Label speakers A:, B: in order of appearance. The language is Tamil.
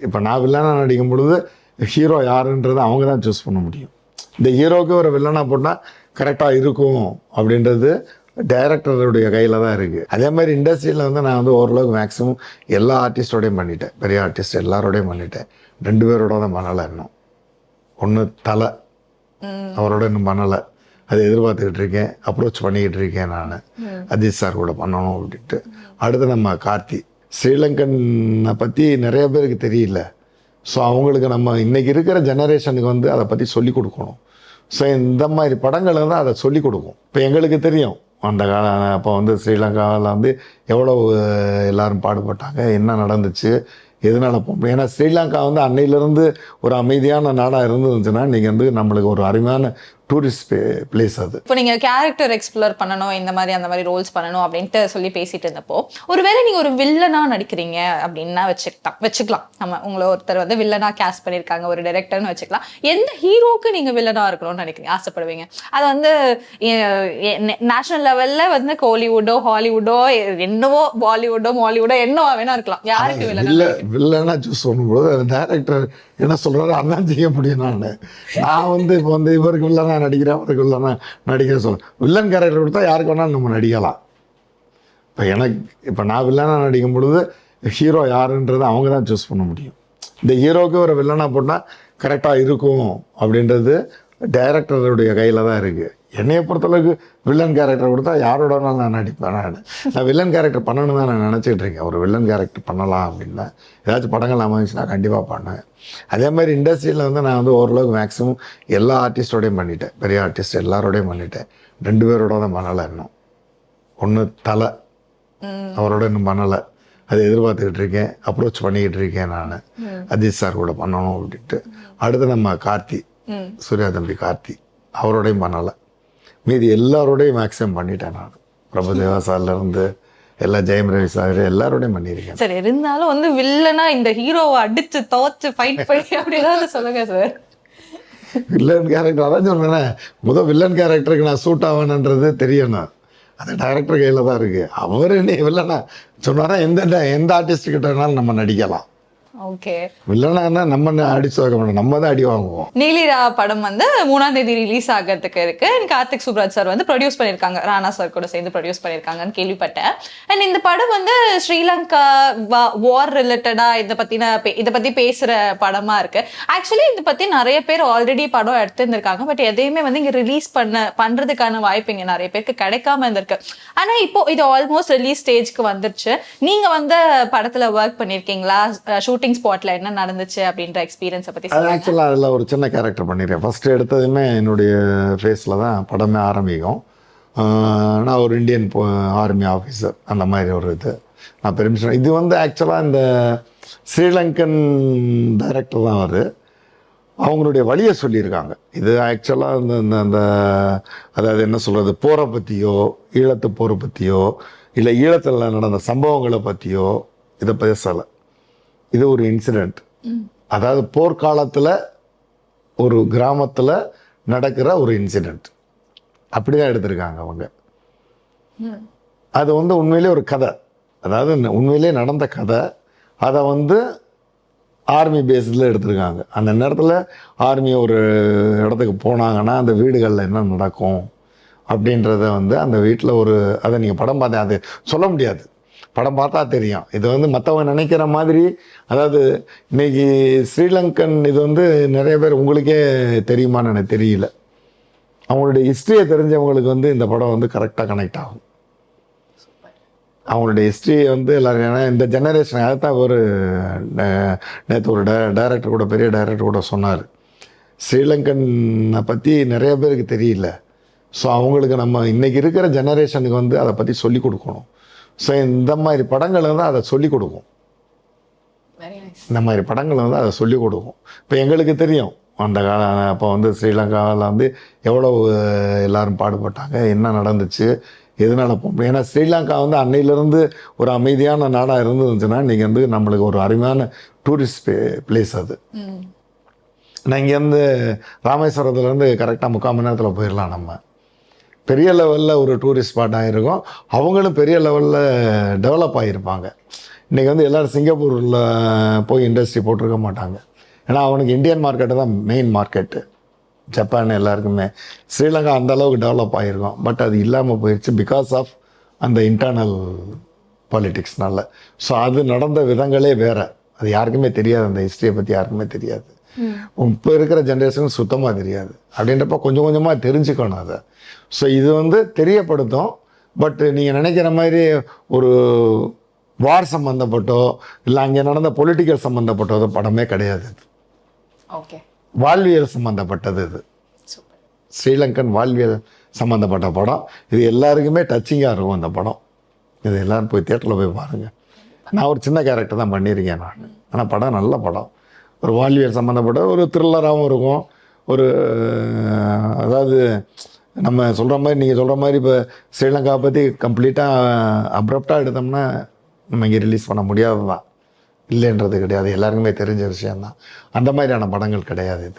A: இப்போ நான் வில்லனாக நடிக்கும் பொழுது ஹீரோ யாருன்றதை அவங்க தான் சூஸ் பண்ண முடியும். இந்த ஹீரோவுக்கு ஒரு வில்லனாக போட்டால் கரெக்டாக இருக்கும் அப்படின்றது டைரக்டருடைய கையில் தான் இருக்குது. அதே மாதிரி இண்டஸ்ட்ரியில் வந்து நான் வந்து ஓரளவுக்கு மேக்ஸிமம் எல்லா ஆர்டிஸ்டோடையும் பண்ணிட்டேன். பெரிய ஆர்டிஸ்ட் எல்லாரோடையும் பண்ணிட்டேன். 2 பேரோட தான் பண்ணலை. இன்னும் ஒன்று தலை, அவரோட இன்னும் பண்ணலை. அதை எதிர்பார்த்துக்கிட்டு இருக்கேன், அப்ரோச் பண்ணிக்கிட்டு இருக்கேன். நான் அஜித் சார் கூட பண்ணணும் அப்படின்ட்டு. அடுத்து நம்ம கார்த்தி. ஸ்ரீலங்கனை பற்றி நிறைய பேருக்கு தெரியல. ஸோ அவங்களுக்கு நம்ம இன்றைக்கி இருக்கிற ஜெனரேஷனுக்கு வந்து அதை பற்றி சொல்லிக் கொடுக்கணும். ஸோ இந்த மாதிரி படங்களை தான் அதை சொல்லிக் கொடுக்கும். இப்போ எங்களுக்கு தெரியும் அந்த காலம், அப்போ வந்து ஸ்ரீலங்காவில் வந்து எவ்வளோ எல்லோரும் பாடுபட்டாங்க, என்ன நடந்துச்சு, எதனால் போகும். ஏன்னா ஸ்ரீலங்கா வந்து அன்னையிலேருந்து ஒரு அமைதியான நாடாக இருந்துச்சுன்னா நீங்கள் வந்து நம்மளுக்கு ஒரு அருமையான டூரிஸ்ட் பிளேஸ் அது.
B: இப்போ நீங்கள் கேரக்டர் எக்ஸ்ப்ளோர் பண்ணணும், இந்த மாதிரி அந்த மாதிரி ரோல்ஸ் பண்ணணும் அப்படின்ட்டு சொல்லி பேசிட்டு இருந்தப்போ, ஒருவேளை நீங்கள் ஒரு வில்லனாக நடிக்கிறீங்க அப்படின்னா வச்சுக்கலாம். நம்ம உங்களை ஒருத்தர் வந்து வில்லனாக கேஸ்ட் பண்ணியிருக்காங்க, ஒரு டைரக்டர்னு வச்சுக்கலாம். எந்த ஹீரோக்கு நீங்கள் வில்லனாக இருக்கணும்னு நினைக்கிறீங்க, ஆசைப்படுவீங்க? அது வந்து நேஷனல் லெவலில் வந்து கோலிவுட்டோ ஹாலிவுட்டோ என்னவோ பாலிவுட்டோ மாலிவுட்டோ என்னவா வேணா இருக்கலாம். யாருக்கு
A: வில்லனா சூஸ் பண்ணும்போது அந்த டைரக்டர் என்ன சொல்கிறாரு அதான் செய்ய முடியும். நான் வந்து இப்போ வந்து இவருக்கு வில்லனா நடிக்கிறேன், அவருக்கு வில்லனா நடிக்கிறேன் சொல்கிறேன். வில்லன் கேரக்டர் கொடுத்தா யாருக்கு வேணாலும் நம்ம நடிக்கலாம். இப்போ நான் வில்லனாக நடிக்கும் பொழுது ஹீரோ யாருன்றதை அவங்க தான் சூஸ் பண்ண முடியும். இந்த ஹீரோவுக்கு ஒரு வில்லனாக போட்டால் கரெக்டாக இருக்கும் அப்படின்றது டைரக்டருடைய கையில் தான் இருக்குது. என்னையை பொறுத்தளவுக்கு வில்லன் கேரக்டர் கொடுத்தா யாரோட நான் நடிப்பேன். நான் வில்லன் கேரக்டர் பண்ணணுன்னு தான் நான் நினச்சிக்கிட்டு இருக்கேன். ஒரு வில்லன் கேரக்டர் பண்ணலாம் அப்படின்னா ஏதாச்சும் படங்கள் அமைச்சுன்னா கண்டிப்பாக பண்ணேன். அதே மாதிரி இண்டஸ்ட்ரியில் வந்து நான் வந்து ஓரளவுக்கு மேக்ஸிமம் எல்லா ஆர்டிஸ்டோடையும் பண்ணிட்டேன். பெரிய ஆர்டிஸ்ட் எல்லாரோடையும் பண்ணிட்டேன். 2 பேரோட தான் பண்ணலை. இன்னும் ஒன்று தலை, அவரோட இன்னும் பண்ணலை. அதை எதிர்பார்த்துக்கிட்டு இருக்கேன், அப்ரோச் பண்ணிக்கிட்டு இருக்கேன். நான் அஜித் சார் கூட பண்ணணும் அப்படின்ட்டு. அடுத்து நம்ம கார்த்தி, சூர்யா தம்பி கார்த்தி, அவரோடையும் பண்ணலை. மீதி எல்லாரோடையும் மேக்ஸிமம் பண்ணிட்டேன். நான் பிரபுதேவா சார்லேருந்து எல்லா ஜெயம் ரவி சார் எல்லாரோடையும் பண்ணியிருக்கேன்.
B: சார் இருந்தாலும் வந்து வில்லனா இந்த ஹீரோவை அடிச்சு துவச்சு ஃபைட் பண்ணி அப்படிதான் சொல்லுங்க சார்.
A: வில்லன் கேரக்டர் அதான் சொன்னேன். வில்லன் கேரக்டருக்கு நான் சூட் ஆவேன்ன்றது தெரியணும். அது டைரக்டர் கையில் தான் இருக்குது. அவர் என்ன வில்லனா சொன்னாரா எந்த ஆர்டிஸ்ட் கிட்டனாலும் நம்ம நடிக்கலாம்.
B: ஓகே,
A: வில்லனா நம்ம அடிச்சு வைக்க மாட்டோம், நம்ம தான் அடி வாங்குவோம்.
B: நீலிரா படம் வந்து 3ஆம் தேதி ரிலீஸ் ஆகிறதுக்கு இருக்கு. கார்த்திக் சுப்ராஜ் சார் வந்து ப்ரொடியூஸ் பண்ணியிருக்காங்க, ராணா சார் கூட சேர்ந்து ப்ரொடியூஸ் பண்ணியிருக்காங்கன்னு கேள்விப்பட்டேன். அண்ட் இந்த படம் வந்து ஸ்ரீலங்கா வார் ரிலேட்டடா இதை பற்றி பேசுகிற படமாக இருக்கு. ஆக்சுவலி இதை பற்றி நிறைய பேர் ஆல்ரெடி படம் எடுத்துருந்துருக்காங்க. பட் எதையுமே வந்து இங்கே ரிலீஸ் பண்ணுறதுக்கான வாய்ப்பு இங்கே நிறைய பேருக்கு கிடைக்காம இருந்திருக்கு. ஆனால் இப்போ இது ஆல்மோஸ்ட் ரிலீஸ் ஸ்டேஜ்க்கு வந்துருச்சு. நீங்கள் வந்து படத்தில் ஒர்க் பண்ணியிருக்கீங்களா? ஷூட்டிங் ஸ்பாட்ல என்ன நடந்துச்சு அப்படின்ற எக்ஸ்பீரியன்ஸை பற்றி சொல்லுங்க.
A: ஆக்சுவலாக அதில் ஒரு சின்ன கேரக்டர் பண்ணிடுறேன். ஃபஸ்ட்டு எடுத்ததுமே என்னுடைய ஃபேஸில் தான் படமே ஆரம்பிக்கும். நான் ஒரு இந்தியன் ஆர்மி ஆஃபீஸர், அந்த மாதிரி ஒரு இது நான் பெர்மிஷன். இது வந்து ஆக்சுவலாக இந்த ஸ்ரீலங்கன் டைரக்டர் தான் அவர், அவங்களுடைய வழியை சொல்லியிருக்காங்க. இது ஆக்சுவலாக இந்த அதாவது என்ன சொல்கிறது, போரை பற்றியோ ஈழத்து போரை பற்றியோ இல்லை ஈழத்தில் நடந்த சம்பவங்களை பற்றியோ இதை பேசலை. இது ஒரு இன்சிடெண்ட், அதாவது போர்க்காலத்தில் ஒரு கிராமத்தில் நடக்கிற ஒரு இன்சிடெண்ட், அப்படி தான் எடுத்திருக்காங்க அவங்க. அது வந்து உண்மையிலே ஒரு கதை, அதாவது உண்மையிலே நடந்த கதை. அதை வந்து ஆர்மி பேஸில் எடுத்திருக்காங்க. அந்த நேரத்தில் ஆர்மி ஒரு இடத்துக்கு போனாங்கன்னா அந்த வீடுகளில் என்ன நடக்கும் அப்படின்றத வந்து அந்த வீட்டில் ஒரு அதை நீங்கள் படம் பார்த்தேன், அது சொல்ல முடியாது, படம் பார்த்தா தெரியும். இது வந்து மற்றவங்க நினைக்கிற மாதிரி, அதாவது இன்னைக்கு ஸ்ரீலங்கன் இது வந்து நிறைய பேர் உங்களுக்கே தெரியுமான்னு எனக்கு தெரியல. அவங்களுடைய ஹிஸ்ட்ரியை தெரிஞ்சவங்களுக்கு வந்து இந்த படம் வந்து கரெக்டாக கனெக்ட் ஆகும். அவங்களுடைய ஹிஸ்ட்ரியை வந்து எல்லோரும், ஏன்னா இந்த ஜெனரேஷன் அதைத்தான் ஒரு நேற்று ஒரு டைரக்டர் கூட, பெரிய டைரக்டர் கூட சொன்னார், ஸ்ரீலங்கனை பற்றி நிறைய பேருக்கு தெரியல. ஸோ அவங்களுக்கு நம்ம இன்றைக்கி இருக்கிற ஜெனரேஷனுக்கு வந்து அதை பற்றி சொல்லிக் கொடுக்கணும். ஸோ இந்த மாதிரி படங்களை வந்து அதை சொல்லிக் கொடுக்கும். இந்த மாதிரி படங்களை வந்து அதை சொல்லிக் கொடுக்கும். இப்போ எங்களுக்கு தெரியும் அந்த காலம், அப்போ வந்து ஸ்ரீலங்காவில் வந்து எவ்வளோ எல்லோரும் பாடுபட்டாங்க, என்ன நடந்துச்சு, எதனால் போகும். ஏன்னா ஸ்ரீலங்கா வந்து அன்னையிலேருந்து ஒரு அமைதியான நாடாக இருந்துச்சுன்னா நீங்கள் வந்து நம்மளுக்கு ஒரு அருமையான டூரிஸ்ட் பிளேஸ் அது. நான் இங்கேருந்து ராமேஸ்வரத்துலேருந்து கரெக்டாக 3/4 மணி நேரத்தில் போயிடலாம். நம்ம பெரிய லெவலில் ஒரு டூரிஸ்ட் ஸ்பாட் ஆகிருக்கும். அவங்களும் பெரிய லெவலில் டெவலப் ஆகியிருப்பாங்க. இன்றைக்கி வந்து எல்லோரும் சிங்கப்பூரில் போய் இண்டஸ்ட்ரி போட்டிருக்க மாட்டாங்க. ஏன்னா அவனுக்கு இந்தியன் மார்க்கெட்டு தான் மெயின் மார்க்கெட்டு. ஜப்பான் எல்லாருக்குமே. ஸ்ரீலங்கா அந்த அளவுக்கு டெவலப் ஆகிருக்கும். பட் அது இல்லாமல் போயிடுச்சு பிகாஸ் ஆஃப் அந்த இன்டர்னல் பாலிட்டிக்ஸ்னால. ஸோ அது நடந்த விதங்களே வேறு. அது யாருக்குமே தெரியாது, அந்த ஹிஸ்ட்ரியை பற்றி யாருக்குமே தெரியாது. இப்போ இருக்கிற ஜென்ரேஷனுக்கு சுத்தமாக தெரியாது. அப்படின்றப்ப கொஞ்சம் கொஞ்சமாக தெரிஞ்சுக்கணும் அதை. ஸோ இது வந்து தெரியப்படுத்தும். பட் நீங்கள் நினைக்கிற மாதிரி ஒரு வார் சம்மந்தப்பட்டோ இல்லை அங்கே நடந்த பொலிட்டிக்கல் சம்மந்தப்பட்டதோ படமே கிடையாது.
B: ஓகே,
A: வாழ்வியல் சம்மந்தப்பட்டது இது. ஸ்ரீலங்கன் வாழ்வியல் சம்மந்தப்பட்ட படம். இது எல்லாருக்குமே டச்சிங்காக இருக்கும் அந்த படம். இது எல்லோரும் போய் தியேட்டரில் போய் பாருங்கள். நான் ஒரு சின்ன கேரக்டர் தான் பண்ணியிருக்கேன் நான். ஆனால் படம் நல்ல படம். ஒரு வாழ்வியல் சம்மந்தப்பட்ட ஒரு த்ரில்லராகவும் இருக்கும். ஒரு அதாவது நம்ம சொல்கிற மாதிரி, நீங்கள் சொல்கிற மாதிரி இப்போ ஸ்ரீலங்கா பற்றி கம்ப்ளீட்டாக அப்ரப்டாக எடுத்தோம்னா நம்ம இங்கே ரிலீஸ் பண்ண முடியாது தான். இல்லைன்றது கிடையாது, எல்லாருக்குமே தெரிஞ்ச விஷயந்தான். அந்த மாதிரியான படங்கள் கிடையாது இது.